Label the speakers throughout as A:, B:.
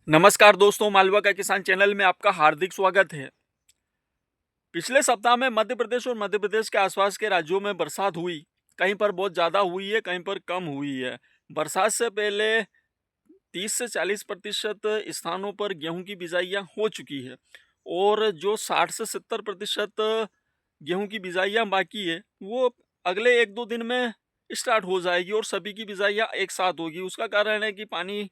A: नमस्कार दोस्तों, मालवा का किसान चैनल में आपका हार्दिक स्वागत है। पिछले सप्ताह में मध्य प्रदेश और मध्य प्रदेश के आसपास के राज्यों में बरसात हुई। कहीं पर बहुत ज़्यादा हुई है, कहीं पर कम हुई है। बरसात से पहले 30 से 40% स्थानों पर गेहूं की बिजाइयां हो चुकी है और जो 60 से 70% गेहूं की बिजाइयां बाकी है वो अगले 1-2 दिन में स्टार्ट हो जाएगी और सभी की बिजाइयां एक साथ होगी। उसका कारण है कि पानी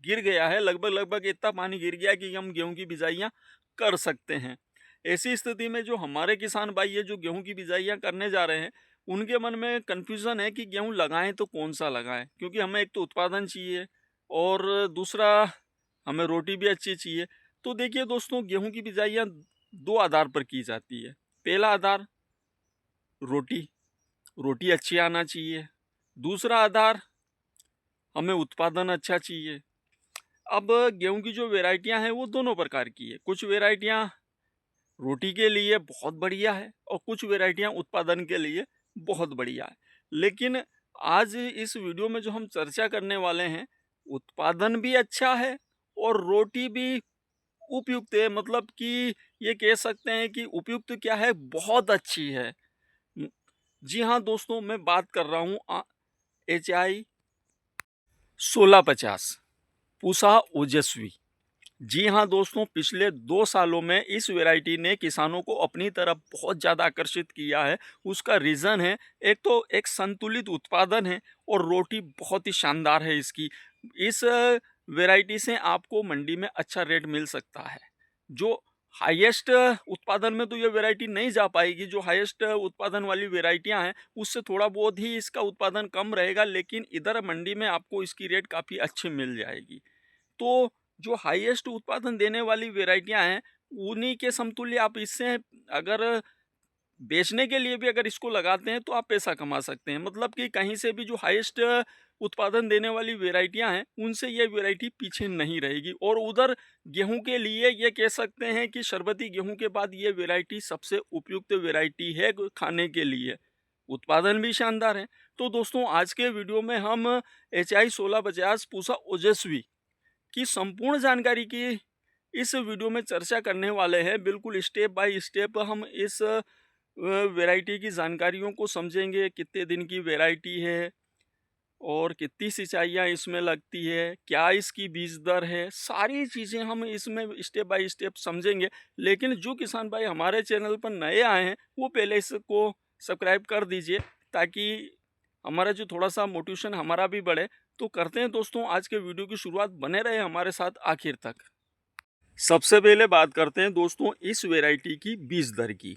A: गिर गया है, लगभग इतना पानी गिर गया कि हम गेहूं की बिजाइयां कर सकते हैं। ऐसी स्थिति में जो हमारे किसान भाई है जो गेहूं की बिजाइयां करने जा रहे हैं, उनके मन में कन्फ्यूज़न है कि गेहूं लगाएं तो कौन सा लगाएं, क्योंकि हमें एक तो उत्पादन चाहिए और दूसरा हमें रोटी भी अच्छी चाहिए। तो देखिए दोस्तों, गेहूं की बिजाइयां 2 आधार पर की जाती है। पहला आधार रोटी, रोटी अच्छी आना चाहिए। दूसरा आधार हमें उत्पादन अच्छा चाहिए। अब गेहूं की जो वैरायटियां हैं वो दोनों प्रकार की है। कुछ वैरायटियां रोटी के लिए बहुत बढ़िया है और कुछ वैरायटियां उत्पादन के लिए बहुत बढ़िया है। लेकिन आज इस वीडियो में जो हम चर्चा करने वाले हैं, उत्पादन भी अच्छा है और रोटी भी उपयुक्त है। मतलब कि ये कह सकते हैं कि उपयुक्त क्या है, बहुत अच्छी है। न- जी हाँ दोस्तों, मैं बात कर रहा हूँ HI 1650 पूसा ओजस्वी। जी हाँ दोस्तों, पिछले 2 सालों में इस वैरायटी ने किसानों को अपनी तरफ बहुत ज़्यादा आकर्षित किया है। उसका रीज़न है, एक तो एक संतुलित उत्पादन है और रोटी बहुत ही शानदार है इसकी। इस वैरायटी से आपको मंडी में अच्छा रेट मिल सकता है। जो हाईएस्ट उत्पादन में तो ये वैरायटी नहीं जा पाएगी। जो हाईएस्ट उत्पादन वाली वैरायटियां हैं उससे थोड़ा बहुत ही इसका उत्पादन कम रहेगा, लेकिन इधर मंडी में आपको इसकी रेट काफ़ी अच्छी मिल जाएगी। तो जो हाईएस्ट उत्पादन देने वाली वेराइटियां हैं, उन्हीं के समतुल्य आप इससे अगर बेचने के लिए भी अगर इसको लगाते हैं तो आप पैसा कमा सकते हैं। मतलब कि कहीं से भी जो हाईएस्ट उत्पादन देने वाली वेराइटियां हैं उनसे ये वेराइटी पीछे नहीं रहेगी। और उधर गेहूं के लिए ये कह सकते हैं कि शरबती गेहूं के बाद ये वेराइटी सबसे उपयुक्त वेराइटी है खाने के लिए। उत्पादन भी शानदार है। तो दोस्तों, आज के वीडियो में हम HI 1650 पूसा ओजस्वी की संपूर्ण जानकारी की इस वीडियो में चर्चा करने वाले हैं। बिल्कुल स्टेप बाय स्टेप हम इस वैरायटी की जानकारियों को समझेंगे। कितने दिन की वैरायटी है और कितनी सिंचाइयाँ इसमें लगती है, क्या इसकी बीज दर है, सारी चीज़ें हम इसमें स्टेप बाय स्टेप समझेंगे। लेकिन जो किसान भाई हमारे चैनल पर नए आए हैं वो पहले इसको सब्सक्राइब कर दीजिए, ताकि हमारा जो थोड़ा सा मोटिवेशन हमारा भी बढ़े। तो करते हैं दोस्तों आज के वीडियो की शुरुआत, बने रहे हमारे साथ आखिर तक। सबसे पहले बात करते हैं दोस्तों इस वैरायटी की बीज दर की।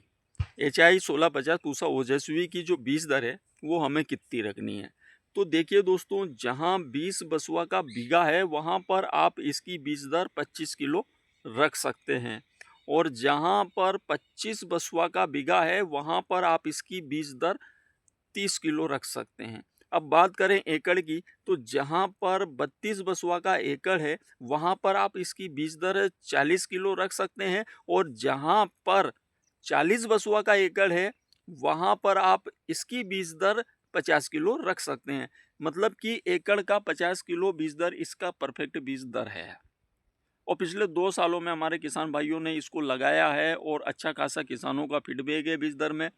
A: HI 1650 पूसा ओजस्वी की जो बीज दर है वो हमें कितनी रखनी है। तो देखिए दोस्तों, जहां 20 बसुआ का बीघा है वहां पर आप इसकी बीज दर 25 किलो रख सकते हैं, और जहां पर 25 बसुआ का बीघा है वहां पर आप इसकी बीज दर 30 किलो रख सकते हैं। अब बात करें एकड़ की, तो जहां पर 32 बसुआ का एकड़ है वहां पर आप इसकी बीज दर 40 किलो रख सकते हैं, और जहां पर 40 बसुआ का एकड़ है वहां पर आप इसकी बीज दर 50 किलो रख सकते हैं। मतलब कि एकड़ का 50 किलो बीज दर इसका परफेक्ट बीज दर है। और पिछले 2 सालों में हमारे किसान भाइयों ने इसको लगाया है और अच्छा खासा किसानों का फीडबैक है बीज दर में।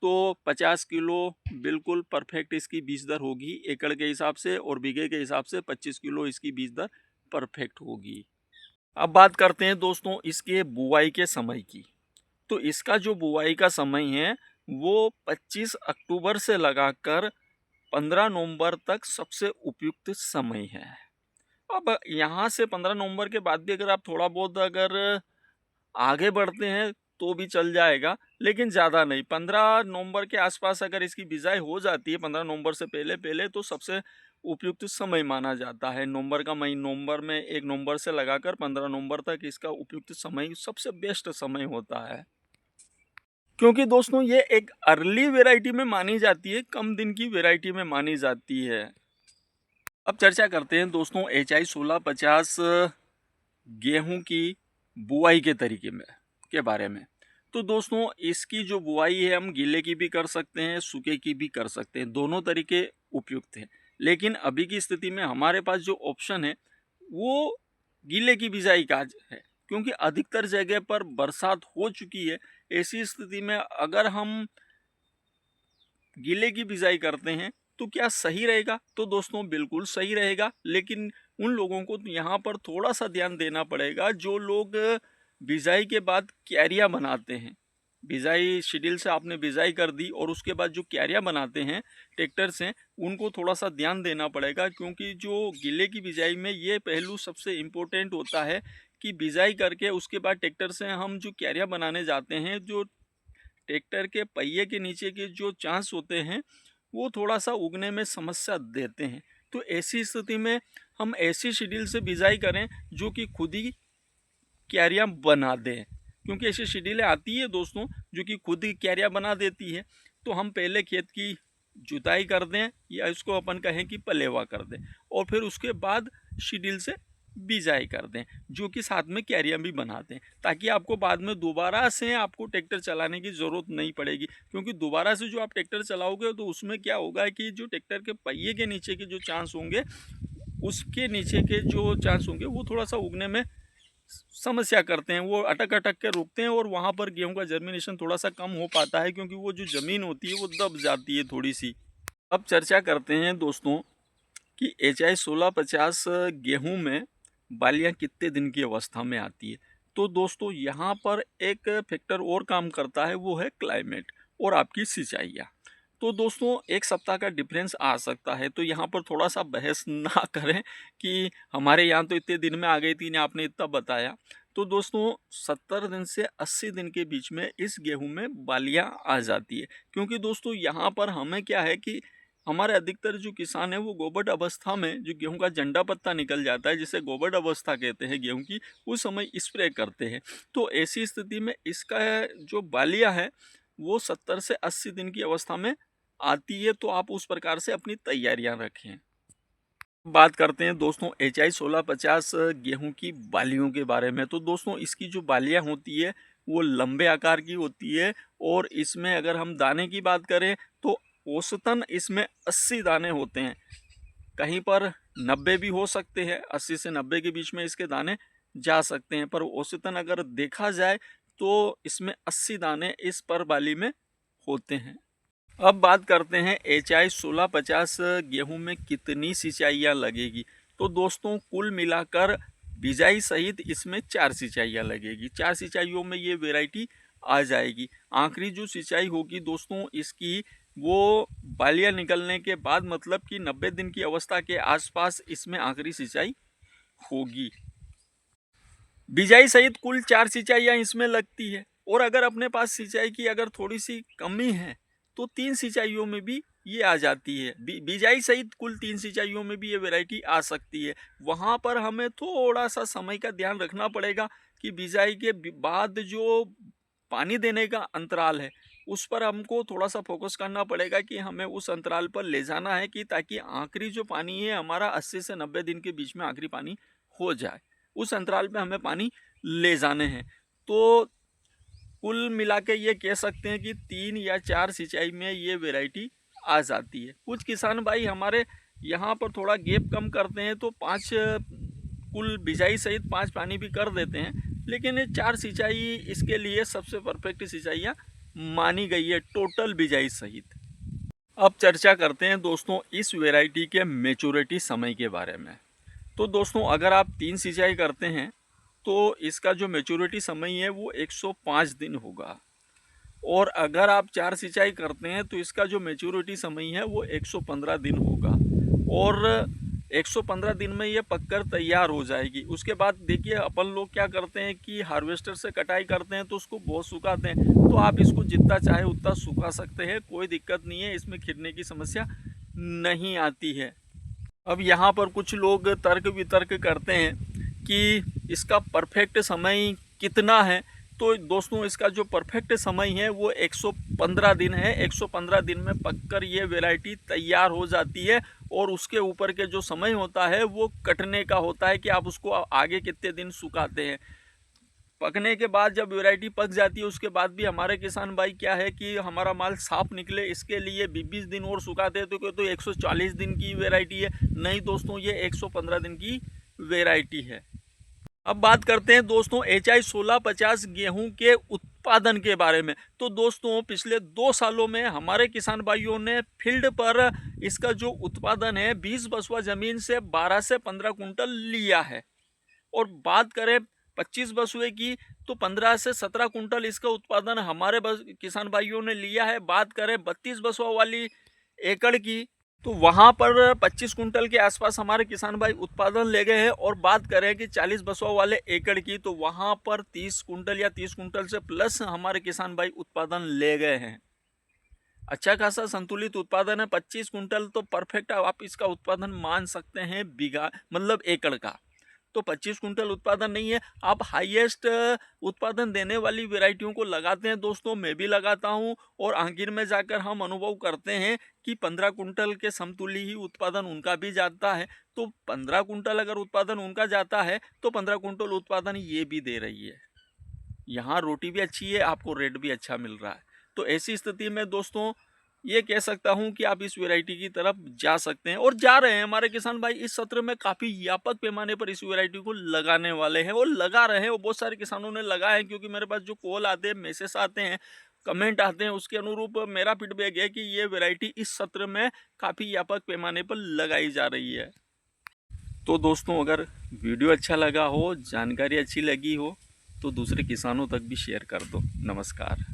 A: तो 50 किलो बिल्कुल परफेक्ट इसकी बीज दर होगी एकड़ के हिसाब से, और बीघे के हिसाब से 25 किलो इसकी बीज दर परफेक्ट होगी। अब बात करते हैं दोस्तों इसके बुआई के समय की। तो इसका जो बुआई का समय है वो 25 अक्टूबर से लगाकर 15 नवंबर तक सबसे उपयुक्त समय है। अब यहाँ से 15 नवंबर के बाद भी अगर आप थोड़ा बहुत अगर आगे बढ़ते हैं तो भी चल जाएगा, लेकिन ज़्यादा नहीं। 15 नवंबर के आसपास अगर इसकी बिजाई हो जाती है, 15 नवंबर से पहले पहले, तो सबसे उपयुक्त समय माना जाता है। नवंबर का महीना, नवंबर में 1 नवंबर से लगाकर 15 नवंबर तक इसका उपयुक्त समय सबसे बेस्ट समय होता है। क्योंकि दोस्तों ये एक अर्ली वेराइटी में मानी जाती है, कम दिन की वेराइटी में मानी जाती है। अब चर्चा करते हैं दोस्तों HI 1650 गेहूं की बुआई के तरीके में के बारे में। तो दोस्तों इसकी जो बुआई है हम गीले की भी कर सकते हैं, सूखे की भी कर सकते हैं, दोनों तरीके उपयुक्त हैं। लेकिन अभी की स्थिति में हमारे पास जो ऑप्शन है वो गीले की बिजाई का है, क्योंकि अधिकतर जगह पर बरसात हो चुकी है। ऐसी स्थिति में अगर हम गीले की बिजाई करते हैं तो क्या सही रहेगा? तो दोस्तों बिल्कुल सही रहेगा, लेकिन उन लोगों को यहाँ पर थोड़ा सा ध्यान देना पड़ेगा जो लोग बिजाई के बाद क्यारियाँ बनाते हैं। बिजाई शेड्यूल से आपने बिजाई कर दी और उसके बाद जो क्यारियाँ बनाते हैं ट्रैक्टर से, उनको थोड़ा सा ध्यान देना पड़ेगा, क्योंकि जो गीले की बिजाई में ये पहलू सबसे इम्पोर्टेंट होता है कि बिजाई करके उसके बाद ट्रैक्टर से हम जो क्यारियाँ बनाने जाते हैं, जो ट्रैक्टर के पहिए के नीचे के जो चांस होते हैं वो थोड़ा सा उगने में समस्या देते हैं। तो ऐसी स्थिति में हम ऐसी शेड्यूल से बिजाई करें जो कि खुद ही क्यारियाँ बना दें, क्योंकि ऐसी शेड्यूलें आती है दोस्तों जो कि खुद ही क्यारियाँ बना देती है। तो हम पहले खेत की जुताई कर दें, या इसको अपन कहें कि पलेवा कर दें, और फिर उसके बाद शेड्यूल से बिजाई कर दें, जो कि साथ में क्यारियाँ भी बना दें, ताकि आपको बाद में दोबारा से आपको ट्रैक्टर चलाने की ज़रूरत नहीं पड़ेगी। क्योंकि दोबारा से जो आप ट्रैक्टर चलाओगे तो उसमें क्या होगा कि जो ट्रैक्टर के पहिए के नीचे के जो चांस होंगे, उसके नीचे के जो चांस होंगे वो थोड़ा सा उगने में समस्या करते हैं, वो अटक अटक के रुकते हैं और वहाँ पर गेहूं का जर्मिनेशन थोड़ा सा कम हो पाता है, क्योंकि वो जो ज़मीन होती है वो दब जाती है थोड़ी सी। अब चर्चा करते हैं दोस्तों कि HI 1650 गेहूं में बालियां कितने दिन की अवस्था में आती है। तो दोस्तों यहाँ पर एक फैक्टर और काम करता है, वो है क्लाइमेट और आपकी सिंचाइयाँ। तो दोस्तों एक सप्ताह का डिफरेंस आ सकता है, तो यहाँ पर थोड़ा सा बहस ना करें कि हमारे यहाँ तो इतने दिन में आ गई थी, आपने इतना बताया। तो दोस्तों 70 दिन से 80 दिन के बीच में इस गेहूं में बालियां आ जाती है, क्योंकि दोस्तों यहाँ पर हमें क्या है कि हमारे अधिकतर जो किसान है वो गोबट अवस्था में जो गेहूं का झंडा पत्ता निकल जाता है, जिसे गोबट अवस्था कहते हैं गेहूं की, उस समय स्प्रे करते हैं। तो ऐसी स्थिति में इसका जो बालियां है वो 70 से 80 दिन की अवस्था में आती है, तो आप उस प्रकार से अपनी तैयारियां रखें। बात करते हैं दोस्तों HI 1650 गेहूं की बालियों के बारे में। तो दोस्तों इसकी जो बालियां होती है वो लंबे आकार की होती है, और इसमें अगर हम दाने की बात करें तो औसतन इसमें 80 दाने होते हैं, कहीं पर 90 भी हो सकते हैं, 80 से 90 के बीच में इसके दाने जा सकते हैं, पर औसतन अगर देखा जाए तो इसमें 80 दाने इस पर बाली में होते हैं। अब बात करते हैं HI 1650 गेहूं में कितनी सिंचाइयाँ लगेगी। तो दोस्तों कुल मिलाकर बिजाई सहित इसमें 4 सिंचाइयाँ लगेगी। 4 सिंचाइयों में ये वैरायटी आ जाएगी। आखिरी जो सिंचाई होगी दोस्तों इसकी, वो बालियाँ निकलने के बाद, मतलब कि 90 दिन की अवस्था के आसपास इसमें आखिरी सिंचाई होगी। बिजाई सहित कुल 4 सिंचाइयाँ इसमें लगती है, और अगर अपने पास सिंचाई की अगर थोड़ी सी कमी है तो 3 सिंचाइयों में भी ये आ जाती है। बिजाई सहित कुल 3 सिंचाइयों में भी ये वैरायटी आ सकती है। वहाँ पर हमें थोड़ा सा समय का ध्यान रखना पड़ेगा कि बिजाई के बाद जो पानी देने का अंतराल है उस पर हमको थोड़ा सा फोकस करना पड़ेगा कि हमें उस अंतराल पर ले जाना है, कि ताकि आखिरी जो पानी है हमारा 80 से 90 दिन के बीच में आखिरी पानी हो जाए, उस अंतराल पे हमें पानी ले जाने हैं। तो कुल मिला के ये कह सकते हैं कि 3 या 4 सिंचाई में ये वैरायटी आ जाती है। कुछ किसान भाई हमारे यहाँ पर थोड़ा गैप कम करते हैं, तो 5 कुल बिजाई सहित 5 पानी भी कर देते हैं, लेकिन ये 4 सिंचाई इसके लिए सबसे परफेक्ट सिंचाइयाँ मानी गई है टोटल बिजाई सहित। अब चर्चा करते हैं दोस्तों इस वैरायटी के मैच्योरिटी समय के बारे में। तो दोस्तों अगर आप 3 सिंचाई करते हैं तो इसका जो मैच्योरिटी समय है वो 105 दिन होगा, और अगर आप 4 सिंचाई करते हैं तो इसका जो मैच्योरिटी समय है वो 115 दिन होगा, और 115 दिन में ये पककर तैयार हो जाएगी। उसके बाद देखिए अपन लोग क्या करते हैं कि हार्वेस्टर से कटाई करते हैं तो उसको बहुत सुखाते हैं, तो आप इसको जितना चाहे उतना सुखा सकते हैं, कोई दिक्कत नहीं है, इसमें खिरने की समस्या नहीं आती है। अब यहाँ पर कुछ लोग तर्क वितर्क करते हैं कि इसका परफेक्ट समय कितना है। तो दोस्तों इसका जो परफेक्ट समय है वो 115 दिन है। 115 दिन में पककर ये वैरायटी तैयार हो जाती है, और उसके ऊपर के जो समय होता है वो कटने का होता है, कि आप उसको आगे कितने दिन सुखाते हैं। पकने के बाद जब वैरायटी पक जाती है उसके बाद भी हमारे किसान भाई क्या है कि हमारा माल साफ निकले इसके लिए 20 दिन और सुखाते हैं, तो 140 दिन की वैरायटी है। नहीं दोस्तों, ये 115 दिन की वैरायटी है। अब बात करते हैं दोस्तों HI 1650 गेहूं के उत्पादन के बारे में। तो दोस्तों पिछले 2 सालों में हमारे किसान भाइयों ने फील्ड पर इसका जो उत्पादन है 20 बसुआ ज़मीन से 12 से 15 कुंटल लिया है। और बात करें 25 बसुए की तो 15 से 17 कुंटल इसका उत्पादन हमारे किसान भाइयों ने लिया है। बात करें 32 बसुआ वाली एकड़ की तो वहाँ पर 25 कुंटल के आसपास हमारे किसान भाई उत्पादन ले गए हैं। और बात करें कि 40 बसुआ वाले एकड़ की तो वहाँ पर 30 कुंटल या 30 कुंटल से प्लस हमारे किसान भाई उत्पादन ले गए हैं। अच्छा खासा संतुलित उत्पादन है। 25 कुंटल तो परफेक्ट आप इसका उत्पादन मान सकते हैं बीघा मतलब एकड़ का। तो 25 कुंटल उत्पादन नहीं है, आप हाईएस्ट उत्पादन देने वाली वैरायटियों को लगाते हैं दोस्तों। मैं भी लगाता हूं और आखिर में जाकर हम अनुभव करते हैं कि 15 कुंटल के समतुल्य ही उत्पादन उनका भी जाता है। तो 15 कुंटल अगर उत्पादन उनका जाता है तो 15 कुंटल उत्पादन ये भी दे रही है। यहाँ रोटी भी अच्छी है, आपको रेट भी अच्छा मिल रहा है। तो ऐसी स्थिति में दोस्तों ये कह सकता हूं कि आप इस वैरायटी की तरफ जा सकते हैं और जा रहे हैं। हमारे किसान भाई इस सत्र में काफ़ी व्यापक पैमाने पर इस वैरायटी को लगाने वाले हैं और लगा रहे हैं। और बहुत सारे किसानों ने लगाया है, क्योंकि मेरे पास जो कॉल आते हैं, मैसेज आते हैं, कमेंट आते हैं, उसके अनुरूप मेरा फीडबैक है कि ये वैरायटी इस सत्र में काफ़ी व्यापक पैमाने पर लगाई जा रही है। तो दोस्तों अगर वीडियो अच्छा लगा हो, जानकारी अच्छी लगी हो तो दूसरे किसानों तक भी शेयर कर दो। नमस्कार।